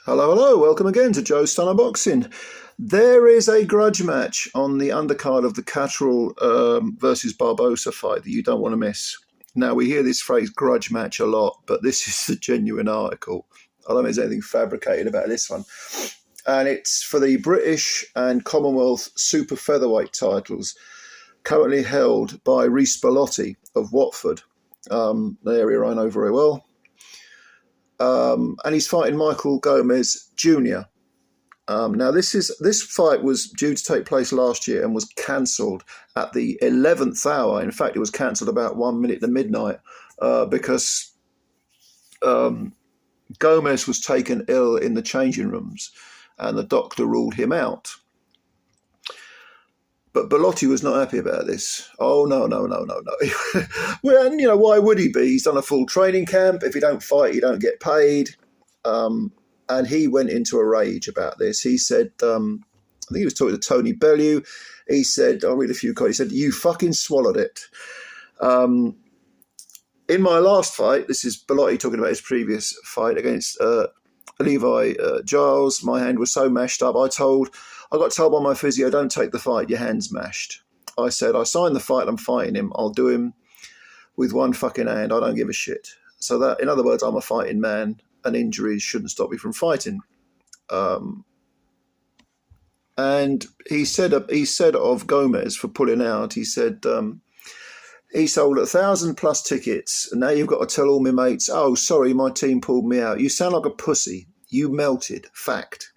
Hello, hello. Welcome again to Joe Stunner Boxing. There is a grudge match on the undercard of the Catterall versus Barbosa fight that you don't want to miss. Now, we hear this phrase grudge match a lot, but this is the genuine article. I don't think there's anything fabricated about this one. And it's for the British and Commonwealth super-featherweight titles, currently held by Reece Bellotti of Watford, the area I know very well. And he's fighting Michael Gomez Jr. Now, this fight was due to take place last year and was cancelled at the 11th hour. In fact, it was cancelled about 1 minute to midnight because Gomez was taken ill in the changing rooms and the doctor ruled him out. But Bellotti was not happy about this. Oh, no. Well, and, why would he be? He's done a full training camp. If you don't fight, you don't get paid. And he went into a rage about this. He said, I think he was talking to Tony Bellew. He said, I'll read a few quotes. He said, "You fucking swallowed it." In my last fight, this is Bellotti talking about his previous fight against Levi Giles. My hand was so mashed up. I got told by my physio, "Don't take the fight, your hand's mashed." I said, "I signed the fight, I'm fighting him. I'll do him with one fucking hand. I don't give a shit." So that, in other words, I'm a fighting man and injuries shouldn't stop me from fighting. And he said of Gomez for pulling out, he said, he sold 1,000 plus tickets and now you've got to tell all my mates, "Oh, sorry, my team pulled me out. You sound like a pussy. You melted. Fact."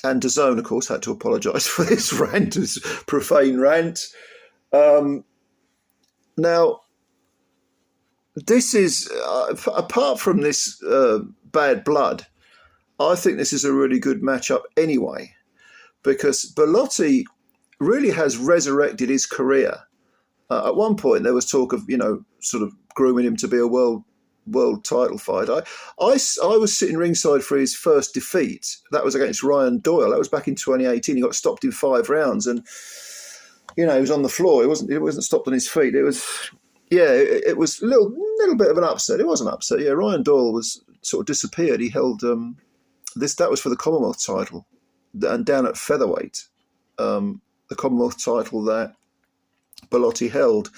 And DAZN, of course, had to apologise for this rant, this profane rant. Now, this is, apart from this bad blood, I think this is a really good matchup anyway, because Bellotti really has resurrected his career. At one point, there was talk of, sort of grooming him to be a world title fight. I was sitting ringside for his first defeat. That was against Ryan Doyle. That was back in 2018. He got stopped in 5 rounds, and he was on the floor. He wasn't stopped on his feet. It was, it was a little bit of an upset. It was an upset. Yeah, Ryan Doyle was sort of disappeared. He held that was for the Commonwealth title, and down at featherweight, the Commonwealth title that Bellotti held.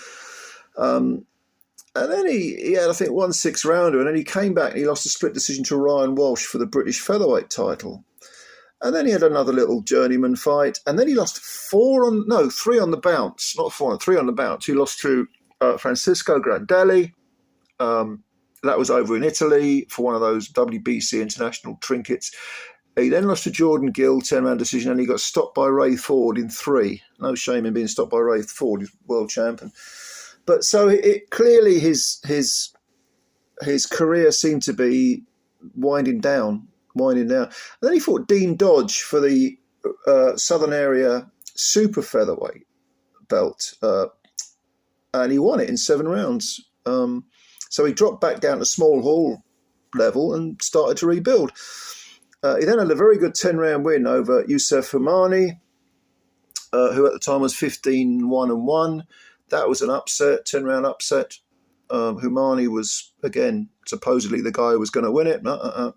And then he had, I think, 1 6-rounder, and then he came back and he lost a split decision to Ryan Walsh for the British featherweight title. And then he had another little journeyman fight, and then he lost 3 on the bounce, not 4, 3 on the bounce. He lost to Francisco Grandelli. That was over in Italy for one of those WBC international trinkets. He then lost to Jordan Gill, 10-round decision, and he got stopped by Ray Ford in 3. No shame in being stopped by Ray Ford, he's world champion. But so it clearly his career seemed to be winding down. And then he fought Dean Dodge for the Southern Area super featherweight belt, and he won it in 7 rounds. So he dropped back down to small hall level and started to rebuild. He then had a very good 10-round win over Youssef Humani, who at the time was 15-1-1. That was an upset, 10-round upset. Humani was, again, supposedly the guy who was going to win it. No.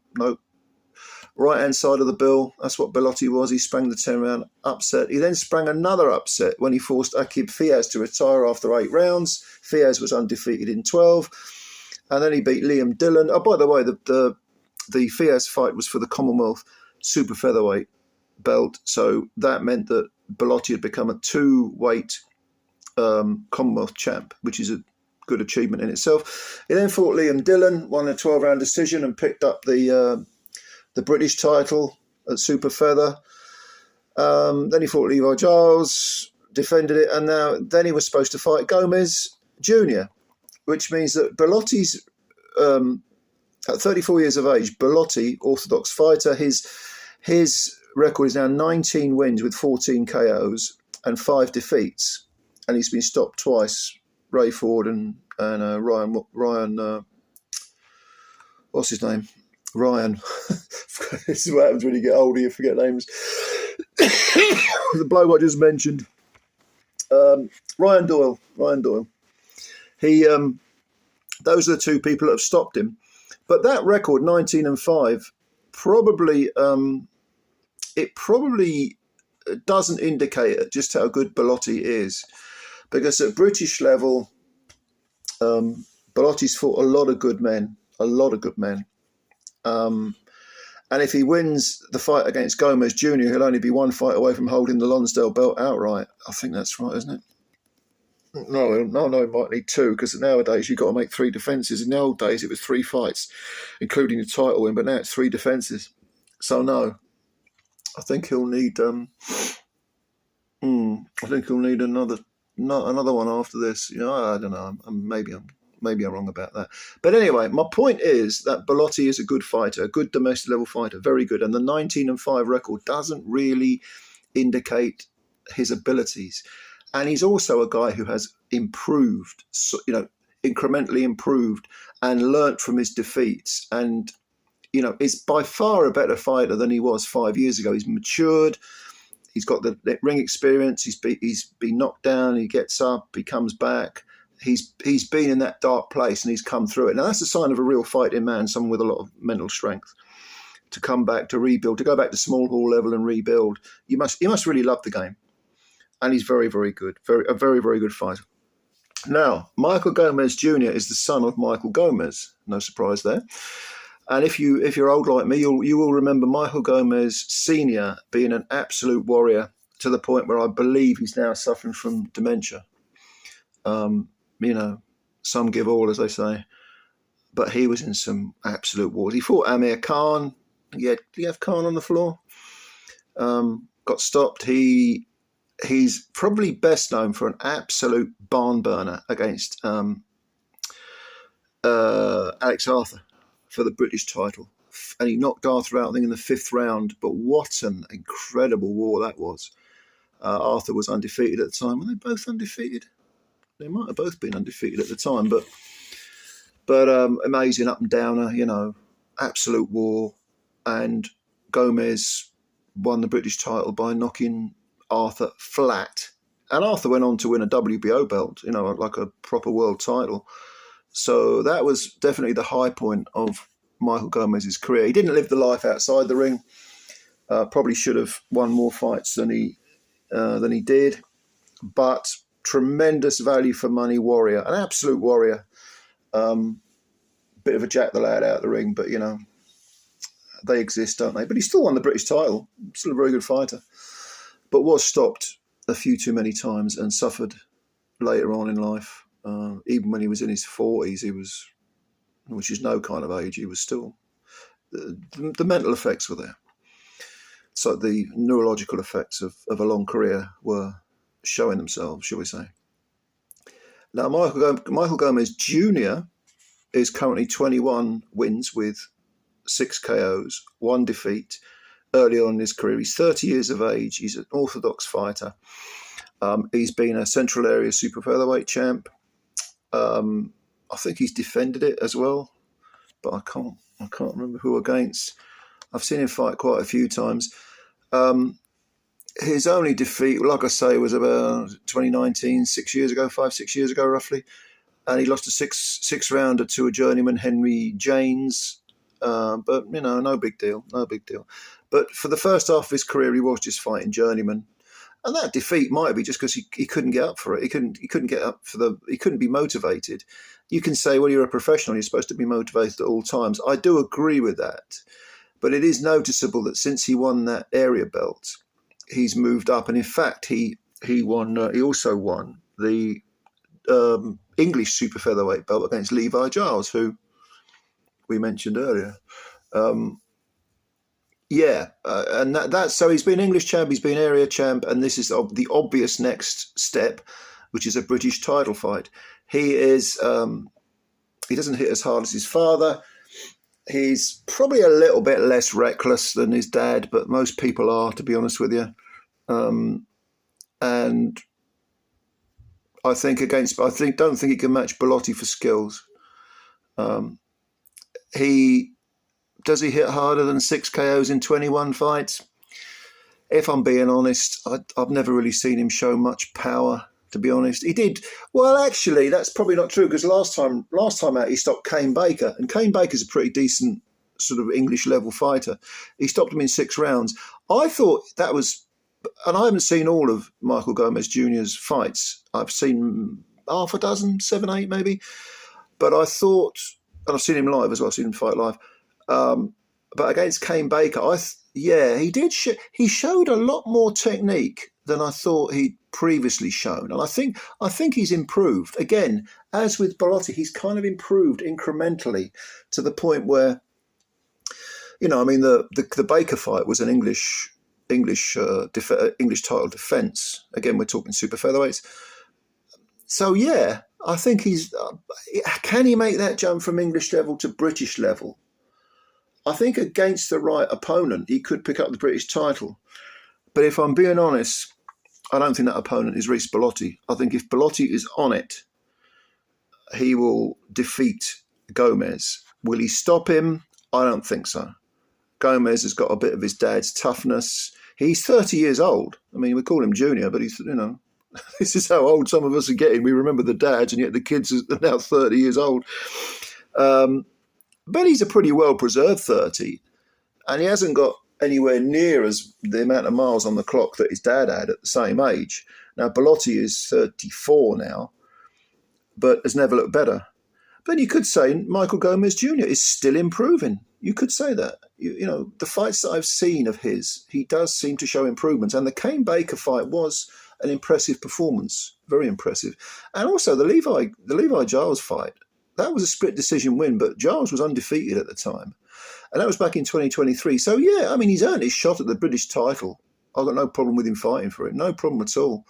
Right-hand side of the bill, that's what Bellotti was. He sprang the 10-round upset. He then sprang another upset when he forced Akib Fiaz to retire after 8 rounds. Fiaz was undefeated in 12. And then he beat Liam Dillon. Oh, by the way, the Fiaz fight was for the Commonwealth super featherweight belt. So that meant that Bellotti had become a 2-weight Commonwealth champ, which is a good achievement in itself. He then fought Liam Dillon, won a 12-round decision, and picked up the British title at super feather. Then he fought Levi Giles, defended it, and then he was supposed to fight Gomez Jr., which means that Bellotti's at 34 years of age, Bellotti, orthodox fighter, his record is now 19 wins with 14 KOs and 5 defeats. And he's been stopped twice, Ray Ford and Ryan. What's his name? Ryan. This is what happens when you get older, you forget names. The bloke I just mentioned. Ryan Doyle. He, those are the 2 people that have stopped him. But that record, 19-5, probably it probably doesn't indicate just how good Bellotti is, because at British level, Bellotti's fought a lot of good men, and if he wins the fight against Gomez Jr., he'll only be one fight away from holding the Lonsdale belt outright. I think that's right, isn't it? No, he might need two, because nowadays you've got to make 3 defences. In the old days, it was 3 fights, including the title win, but now it's 3 defences. So no, I think he'll need. I think he'll need another one after this. I don't know. Maybe I'm wrong about that. But anyway, my point is that Bellotti is a good fighter, a good domestic level fighter, very good. And the 19-5 record doesn't really indicate his abilities. And he's also a guy who has improved, incrementally improved and learnt from his defeats. And, is by far a better fighter than he was 5 years ago. He's matured. He's got the ring experience. He's been knocked down. He gets up. He comes back. He's been in that dark place and he's come through it. Now, that's a sign of a real fighting man, someone with a lot of mental strength. To come back, to rebuild, to go back to small hall level and rebuild. You must really love the game. And he's very, very good. A very, very good fighter. Now, Michael Gomez Jr. is the son of Michael Gomez. No surprise there. And if you're old like me, you will remember Michael Gomez Sr. being an absolute warrior, to the point where I believe he's now suffering from dementia. Some give all, as they say. But he was in some absolute wars. He fought Amir Khan. Did he have Khan on the floor? Got stopped. He's probably best known for an absolute barn burner against Alex Arthur for the British title. And he knocked Arthur out, I think, in the 5th round. But what an incredible war that was. Arthur was undefeated at the time. Were they both undefeated? They might have both been undefeated at the time. But amazing up and downer, absolute war. And Gomez won the British title by knocking Arthur flat. And Arthur went on to win a WBO belt, like a proper world title. So that was definitely the high point of Michael Gomez's career. He didn't live the life outside the ring. Probably should have won more fights than he did. But tremendous value for money warrior, an absolute warrior. Bit of a Jack the Lad out of the ring, but they exist, don't they? But he still won the British title. Still a very good fighter, but was stopped a few too many times and suffered later on in life. Even when he was in his 40s, which is no kind of age, he was still, the mental effects were there. So the neurological effects of a long career were showing themselves, shall we say. Now, Michael Gomez Jr. is currently 21 wins with 6 KOs, 1 defeat early on in his career. He's 30 years of age. He's an orthodox fighter. He's been a Central Area super-featherweight champ. I think he's defended it as well, but I can't remember who against. I've seen him fight quite a few times. His only defeat, like I say, was about 2019, 6 years ago, 5-6 years ago, roughly. And he lost a six rounder to a journeyman, Henry Janes. But, no big deal. But for the first half of his career, he was just fighting journeyman. And that defeat might be just because he couldn't get up for it. He couldn't get up he couldn't be motivated. You can say, well, you're a professional, you're supposed to be motivated at all times. I do agree with that. But it is noticeable that since he won that area belt, he's moved up. And in fact, he also won the English super featherweight belt against Levi Giles, who we mentioned earlier. And that's so he's been English champ, he's been area champ, and this is the obvious next step, which is a British title fight. He doesn't hit as hard as his father. He's probably a little bit less reckless than his dad, but most people are, to be honest with you. And I don't think he can match Bellotti for skills. Does he hit harder than 6 KOs in 21 fights? If I'm being honest, I've never really seen him show much power to be honest. He did well. Actually, that's probably not true because last time out he stopped Kane Baker, and Kane Baker's a pretty decent sort of English level fighter. He stopped him in 6 rounds. I thought that was, and I haven't seen all of Michael Gomez Jr.'s fights. I've seen half a dozen, 7, 8 maybe. But I thought, and I've seen him live as well. I've seen him fight live. But against Kane Baker, he did. He showed a lot more technique than I thought he'd previously shown, and I think he's improved. Again, as with Bellotti, he's kind of improved incrementally to the point where, you know, I mean, the Baker fight was an English title defence. Again, we're talking super featherweights. So yeah, I think he's. Can he make that jump from English level to British level? I think against the right opponent, he could pick up the British title. But if I'm being honest, I don't think that opponent is Reece Bellotti. I think if Bellotti is on it, he will defeat Gomez. Will he stop him? I don't think so. Gomez has got a bit of his dad's toughness. He's 30 years old. I mean, we call him junior, but he's, you know, this is how old some of us are getting. We remember the dads, and yet the kids are now 30 years old. But he's a pretty well-preserved 30, and he hasn't got anywhere near as the amount of miles on the clock that his dad had at the same age. Now, Bellotti is 34 now, but has never looked better. But you could say Michael Gomez Jr. is still improving. You could say that. You know, the fights that I've seen of his, he does seem to show improvements. And the Kane Baker fight was an impressive performance, very impressive. And also the Levi Giles fight, that was a split decision win, but Giles was undefeated at the time. And that was back in 2023. So, yeah, I mean, he's earned his shot at the British title. I've got no problem with him fighting for it. No problem at all.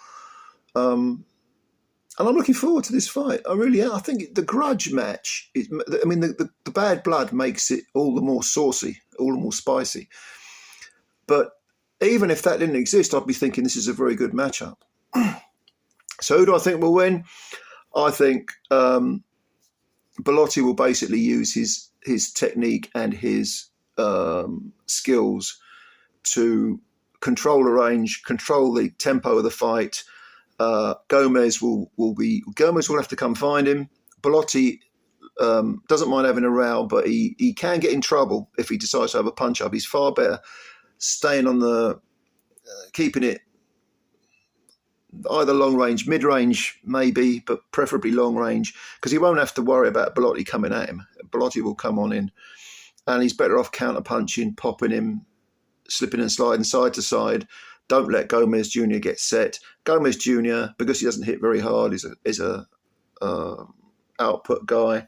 And I'm looking forward to this fight. I really am. I think the grudge match, the bad blood makes it all the more saucy, all the more spicy. But even if that didn't exist, I'd be thinking this is a very good matchup. So who do I think will win? I think Bellotti will basically use his technique and his skills to control the range, control the tempo of the fight. Gomez will have to come find him. Bellotti doesn't mind having a row, but he can get in trouble if he decides to have a punch up. He's far better staying on the keeping it either long range, mid range maybe, but preferably long range, because he won't have to worry about Bellotti coming at him. Bellotti will come on in, and he's better off counter punching, popping him, slipping and sliding side to side. Don't let Gomez Jr. get set. Gomez Jr., because he doesn't hit very hard, is a output guy.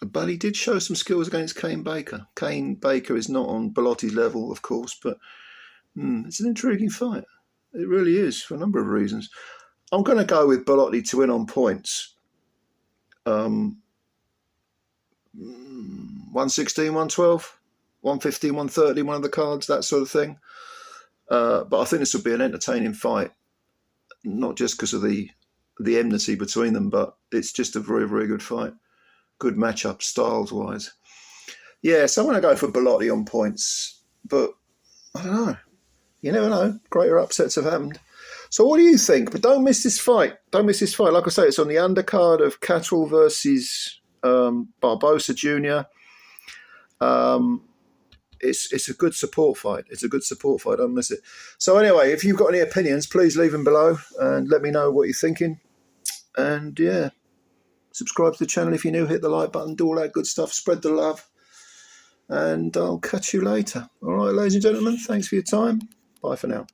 But he did show some skills against Kane Baker. Kane Baker is not on Bellotti's level, of course, but it's an intriguing fight. It really is, for a number of reasons. I'm going to go with Bellotti to win on points. 116, 112, 115, 130, one of the cards, that sort of thing. But I think this will be an entertaining fight, not just because of the enmity between them, but it's just a very, very good fight. Good matchup, styles-wise. Yeah, so I'm going to go for Bellotti on points, but I don't know. You never know. Greater upsets have happened. So what do you think? But don't miss this fight. Don't miss this fight. Like I say, it's on the undercard of Catterall versus Barbosa Jr. It's a good support fight. It's a good support fight. Don't miss it. So anyway, if you've got any opinions, please leave them below and let me know what you're thinking. And yeah, subscribe to the channel if you're new. Hit the like button. Do all that good stuff. Spread the love. And I'll catch you later. All right, ladies and gentlemen, thanks for your time. Bye for now.